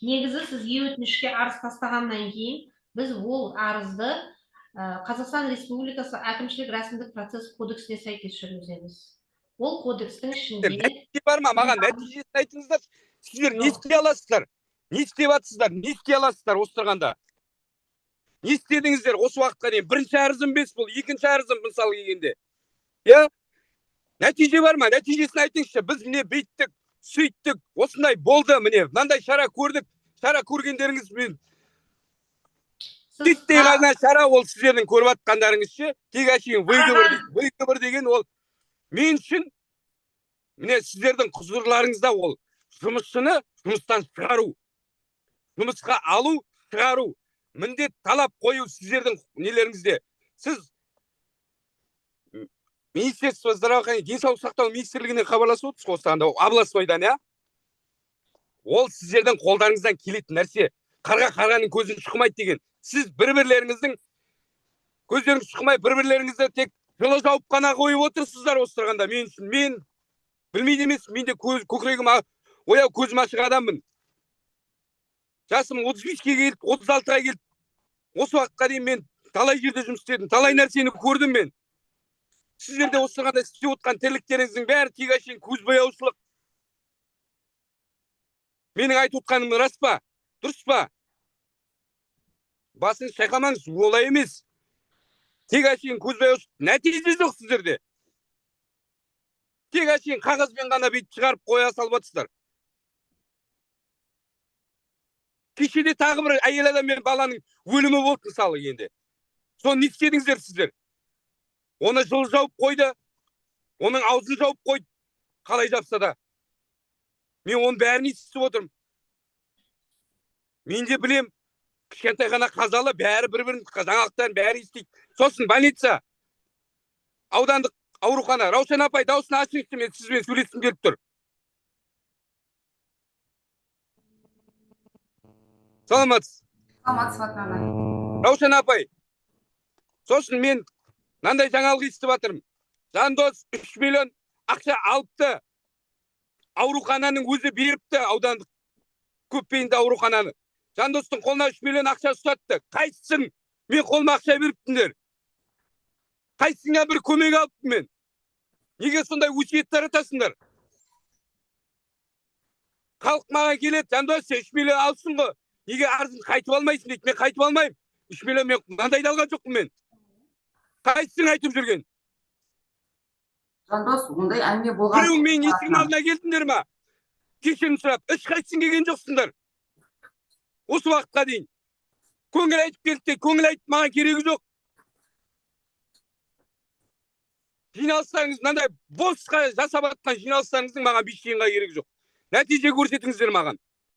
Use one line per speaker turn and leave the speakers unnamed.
негізі сіз өтінішке арыз тастағаннан кейін біз ол арызды Қазақстан Республикасы әкімшілік рәсімдік процесс кодексіне сәйкес жүргіземіз. Ол кодекстің ішінде
нәтиже бар ма? Маған нәтижесін айтыңыздар. Сіздер не істей аласыздар? Не істеп жатсыздар? Не істей аласыздар осы тұрғанда? Не істедіңіздер осы уақытқа дейін? Бірінші арызым емес бұл, екінші арызым мысалы келгенде. Нәтиже бар ма? Нәтижесін айтыңызшы. Біз міне бейттік, сөйттік, осындай болды міне. Мынандай шара көрдік. Шара көргендеріңізбен титтей ғана шара ол сіздердің көріп атқандарыңызшы. Тек әшейін выговор деген ол мен үшін міне сіздердің құзырларыңызда ол жұмысшыны жұмыстан шығару, жұмысқа алу, шығару, міндет талап қою сіздердің нелеріңізде. Сіз Министерство здравоохранения, денсаулық сақтау министрлігіне хабарласып отырсыз ғой осыған, областойдан, ол сіздердің қолдарыңыздан келетін нәрсе. Қарға қарғаның көзін шұқымайды деген. Сіз бір-бірлеріңіздің көздеріңіз шұқымай, бір-бірлеріңізді тек жылы жауып қана қойып отырсыздар осы тұрғанда. Мен үшін, мен білмейді емес, мен де көкірегім ояу, көзім ашық адаммын. Жасым 35-ке келді, 36-ға келді. Осы уақытқа дейін мен талай жерде жұмыс істедім, талай нәрсені көрдім мен. Сіздерде осы тұрғанда істеп отқан тірліктеріңіздің бәрі тек әшейін көзбояушылық. Менің айтып отқаным рас па? Дұрыс па? Басын шайқамаңыз, олай емес. Тек әшейін көзбояушылық. Нәтиже жоқ сіздерде. Тек әшейін қағазбен ғана бүйтіп шығарып қоя салып жатсыздар. Кешеде тағы бір әйел адам мен баланың өлімі болды мысалы енді. Соны не істедіңіздер сіздер? Оны жылы жауып қойды, оның аузын жауып қойды, қалай жапса да. Мен оның бәрін естіп отырмын. Мен де білем, кішкентай ғана қазалы, бәрі бір-бірін жаңалықтарын бәрі естиді. Сосын больница, аудандық аурухана, Раушан апай, дауысын ашыңызшы, мен сізбен сөйлескім келіп тұр. Саламатсыз.
Саламатсыз.
Раушан апай, сосын мен мынандай жаңалық естіп жатырмын. Жандос 3 миллион ақша алыпты. Аурухананың өзі беріпті, аудандық көпбейінді аурухананы. Жандостың қолына 3 миллион ақша ұстатты. Қайсың? Мен қолыма ақша беріптіңдер. Қайсыңа бір көмек алыппын мен? Неге сондай өсиет таратасыңдар? Халық маған келеді, Жандос 3 миллион алсын ғой. Неге арызын қайтып алмайсың дейді. Мен қайтып алмайым. 3 миллион мен мынандайды алған жоқпын мен. Қайсың айтып жүрген?
Жандос, ондай әңгіме болған.
Біреуің мен есігім алдына келдіңдер ма? Кешірім сұрап, ешқайсың келген жоқсыңдар. Осы уақытқа дейін. Көңіл айтып келді, көңіл айтып маған керегі жоқ. Жиналыстарыңыз, мынандай босқа жасап атқан жиналыстарыңыздың маған 5 тиынға керегі жоқ. Нәтиже көрсетіңіздер маған.